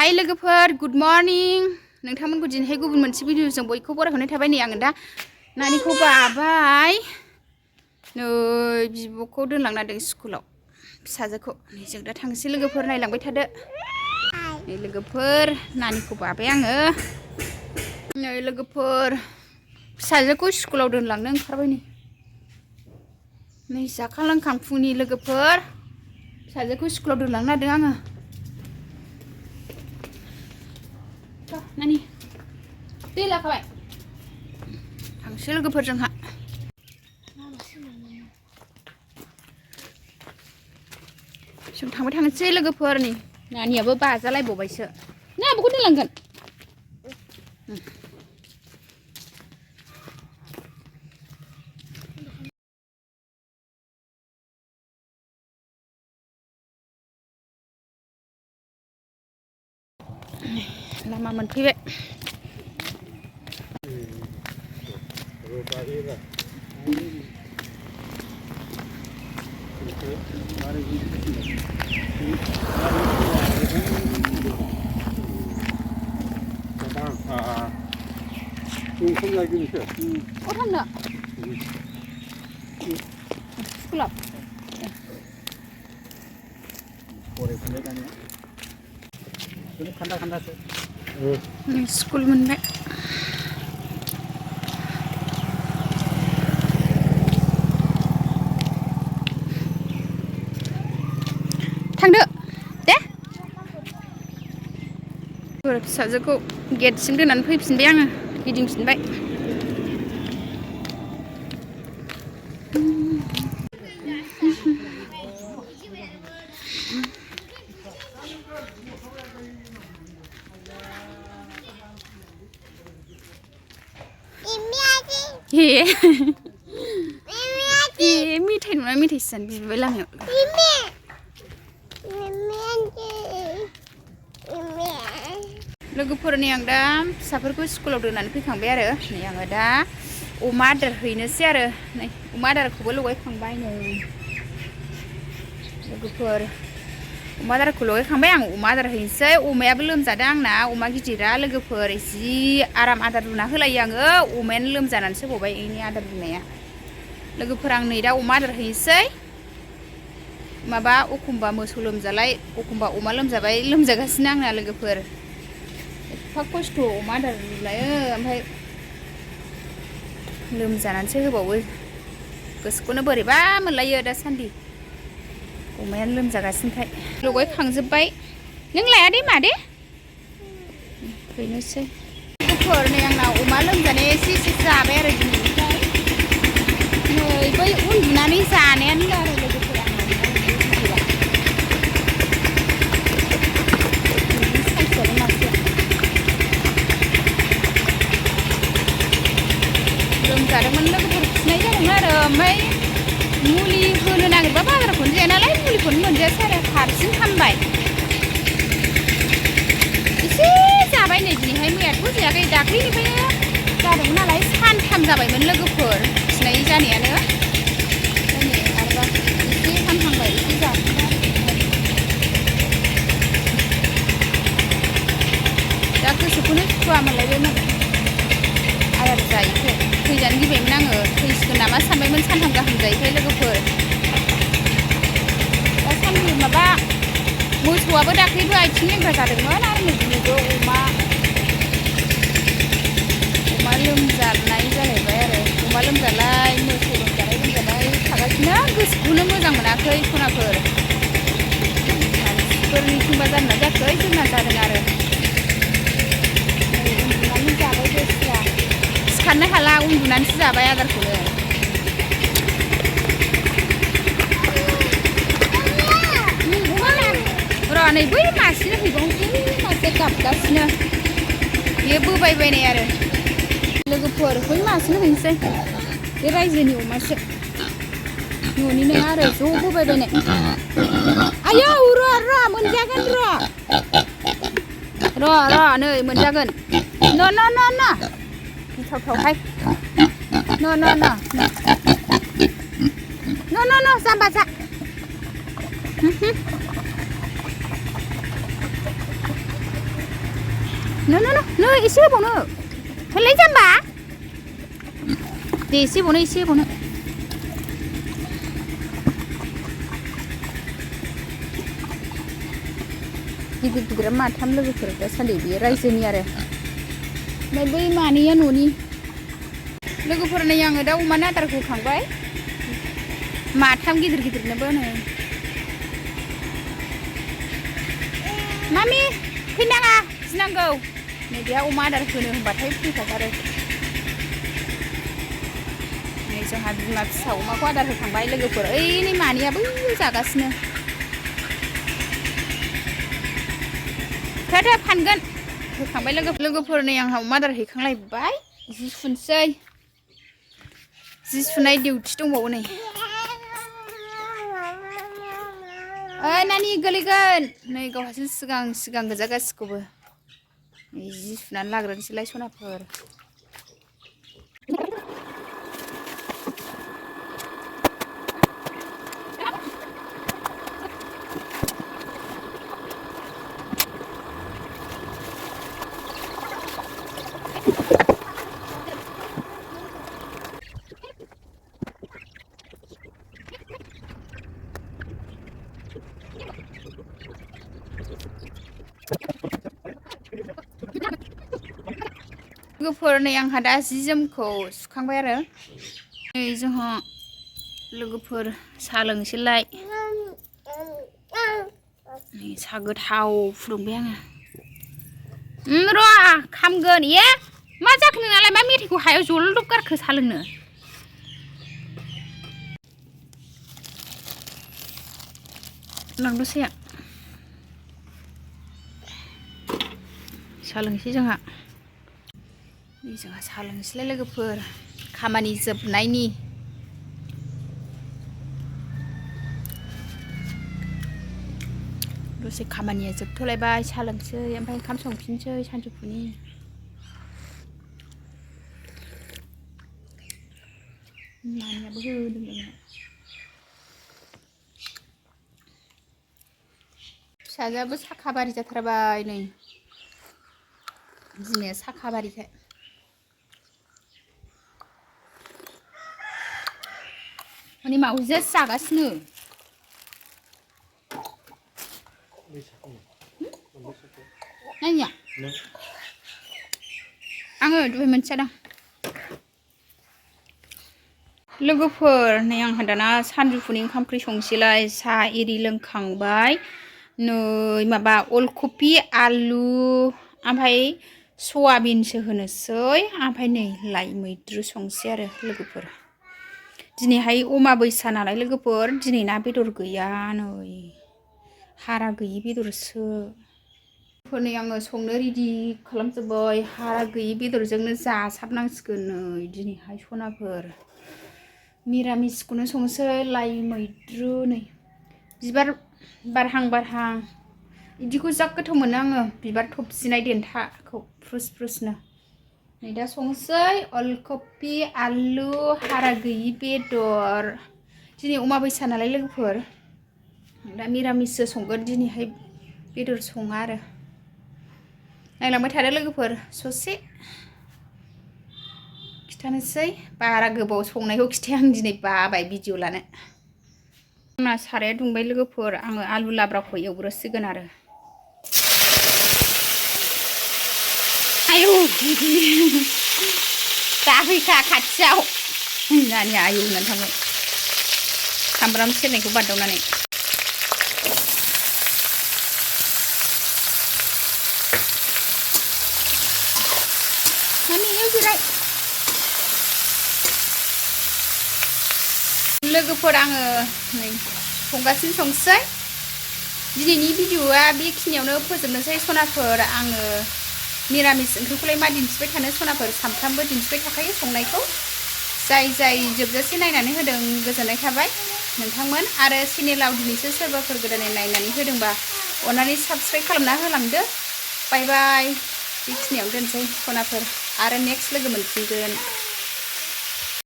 हाय लोगोफोर good morning नोंथांमोनखौ दिनैहाय गुबुन मोनसे भिडिअजों बयखौबो बरायहरनाय थाबाय नै आङो दा नानिखौ बाबाय नै बिब'खौ दोनलांना दों स्कुलाव फिसाजोखौ नै जों दा थांसै लोगोफोर नायलांबाय थादो नै लोगोफोर नानिखौ बाबाय आङो नै लोगोफोर फिसाजोखौ स्कुलाव दोनलांनो ओंखारबाय नै जाखां लोंखां फुंनि लोगोफोर फिसाजोखौ स्कुलाव दोनलांनो नागिरदों आङो नानि दै लाखाबाय थांसै लोगोफोर जोंहा जों थांबाय थांसै लोगोफोर नै नानियाबो बाजालायबावबायसो ना आब'खौ दोनलांगोन लामा मोनफैबाय थांनो स्कुलाव स्कुल मोनबाय थांदो दे फिसाजोखौ गेटसिम दोननानै फैफिनबाय आङो गिदिंफिनबाय मेथाइ नङा मेथाइसो जानो बिबाय लामायाव लोगोफोरनि आं दा फिसाफोरखौ स्कुलाव दोननानै फैखांबाय आरो नै आङो दा अमा आदार हैनोसै आरो नै अमा आदारखौबो लगायखांबाय नै लोगोफोर अमा आदारखौ लगायखांबाय आं अमा आदार हैनोसै अमायाबो लोमजादों आंना अमा गिदिरा लोगोफोर जि आराम आदार रुना होलायो आङो अमायानो लोमजानानैसो गबाय बेनि आदार रुनाया लोगोफोर आं नै दा अमा आदार हैनोसै माबा एखमबा मोसौ लोमजालाय एखमबा अमा लोमजाबाय लोमजागासिनो आंना लोगोफोर एफा खस्थ' अमा आदार रुलायो ओमफ्राय लोमजानानैसो होबावो गोसोखौनो बोरैबा मोनलायो दासान्दि अमायानो लोमजागासिनोखाय लगायखांजोब्बाय नों लाया दे मादे हैनोसै लोगोफोर नै आंना अमा लोमजानाया एसे एसे जाबाय आरो दिनैनिफ्राय नै बै उन्दुनानै जानायानो आरो लोगोफोर लोमजादोंमोन लोगोफोर खिनाय जादोंमोन आरो ओमफ्राय मुलि होनो नागिरबा बाजारखौनो जाया नालाय मुलिखौनो मोनजायासै आरो हारसिं हामबाय एसे जाबाय नै दिनैहाय मैयाथ' जायाखै दाख्लैनिफ्रायनो जादोंमोन नालाय सानथाम जाबायमोन लोगोफोर खिनाय जानायानो नै आरोबा एसे हामहांबाय एसे जाखांबाय दा गोसोखौनो सुखुवा मोनलायबायमोन आदार जायैखाय थैजानो गिबायमोन आङो थैसिगोन नामा सानबायमोन सानथाम गाहाम जायैखाय लोगोफोर दासान्दि माबा मोसौआबो दाख्लैबो आथिं लेंग्रा जादोंमोन आरो दिनैबो अमा लोमजानाय जालायबाय आरो अमा लोमजालाय मोसौ लोमजालाय थागासिनो गोसोखौनो मोजां मोनाखै सनाफोर मानसिफोरनिथिंबा जादोंना जायाखै जोंना जादों आरो उन्दुनानै जाबाय दसेया सिखारनो हाला उन्दुनानैसो जाबाय आदारखौनो र' नै बै मासेनो हैबावनोसै मासे गाबगासिनो बेयो बोबायबायनाय आरो लोगोफोर बै मासेनो हैनोसै बे रायजोनि अमासो न'नि नङा आरो ज' बोबायबायनाय आयौ र' मोनजागोन र' नै मोनजागोन न' गिथावथावहाय न' जाम्बा जा नो एसे होबावनो होलाय जाम्बा दे एसे होबावनो गिदिर माथाम लोगोफोर दासान्दि बे रायजोनि आरो ओमफ्राय बै मानैया न'नि लोगोफोरनो आङो दा अमानि आदारखौ होखांबाय माथाम गिदिरनोबो नै मामि फैनाङा गिनांगौ नै बेहा अमा आदार होनो होनबाथाय फैखाथारो नै जोंहा बिमा फिसा अमाखौ आदार होखांबाय लोगोफोर ओइ मानैया बै जागासिनो थाथा फानगोन होखांबाय लोगोफोर नै आंहा अमा आदार हैखांलायबाय जि सुनसै जि सुनाय डिउटि दंबावो नै ओइ नानि गोलैगोन नै गावहासो सिगां गोजा गासिखौबो जि सुनानै लाग्रोनोसैलाय सनाफोर लोगोफोर नै आंहा दा जि जोमखौ सुखांबाय आरो नै जोंहा लोगोफोर साहा लोंसैलाय नै साहा गोथाव फुदुंबाय आङो र' खामगोन ए मा जाखो नोंनालाय मा मेथाइखौ हायाव जलदब गारखो साहा लोंनो लांदोसै साहा लोंसै जोंहा साहा लोंसैलाय लोगोफोर खामानि जोबनायनि दसे खामानिया जोबथ'लायबाय साहा लोंसै ओमफ्राय ओंखाम संफिनसै सानजौफुनि नानियाबो होदों फिसाजोआबो साखा बारि जाथारबाय नै बिमाया साखा बारिखाय माने मावजिया जागासिनो नानिया आङो दहाय मोनथियादां लोगोफोर नै आंहा दाना सानजौफुनि ओंखाम ओंख्रि संसैलाय साहा एरि लोंखांबाय नै माबा अलकपि आलु ओमफ्राय सयाबिनसो होनोसै ओमफ्राय नै लाइ मैद्रु संसै आरो लोगोफोर दिनैहाय अमाबैसा नालाय लोगोफोर दिनै ना बेदर गैया नै हारा गैयि बेदरसो नै आङो संनो रेडि खालामजोब्बाय हारा गैयि बेदरजोंनो जासाबनांसिगोन नै दिनैहाय सनाफोर मिरामिसखौनो संसै लाइ मैद्रु नै बिबार बारहां बिदिखौ जा गोथाव मोनो आङो बिबार थबसिनाय देन्थाखौ फ्रुस-फ्रुसनो नै दा संसै अलकपि आलु हारा गैयि बेदर दिनै अमाबैसा नालाय लोगोफोर दा मिरामिससो संगोन दिनैहाय बेदर सङा आरो नायलांबाय थादो लोगोफोर ससे खिथानोसै बारा गोबाव संनायखौ खिथाया आं दिनै बाबाय भिडिअ लानो आंना साराया दुंबाय लोगोफोर आङो आलु लाब्राखौ एवग्रोसिगोन आरो आयौ दाफैखा खाथियाव नानि आयौ होननानै थांबाय सामब्राम सेरनायखौ बारदावनानै लोगोफोर आङो नै संगासिनो संसै दिनैनि भिडिअआ बेखिनियावनो फोजोबनोसै सनाफोर आङो निरामिस ओंख्रिखौलाय मा दिन्थिबाय थानो सनाफोर सामफ्रामबो दिन्थिबाय थाखायो संनायखौ जाय जोबजासे नायनानै होदों गोजोननाय थाबाय नोंथांमोन आरो चेनेलाव दिनैसो सोरबाफोर गोदानै नायनानै होदोंबा अननानै साबस्क्राइब खालामना होलांदो बाय बाय बेखिनियाव दोनसै सनाफोर आरो नेक्स्ट लोगो मोनफिनगोन।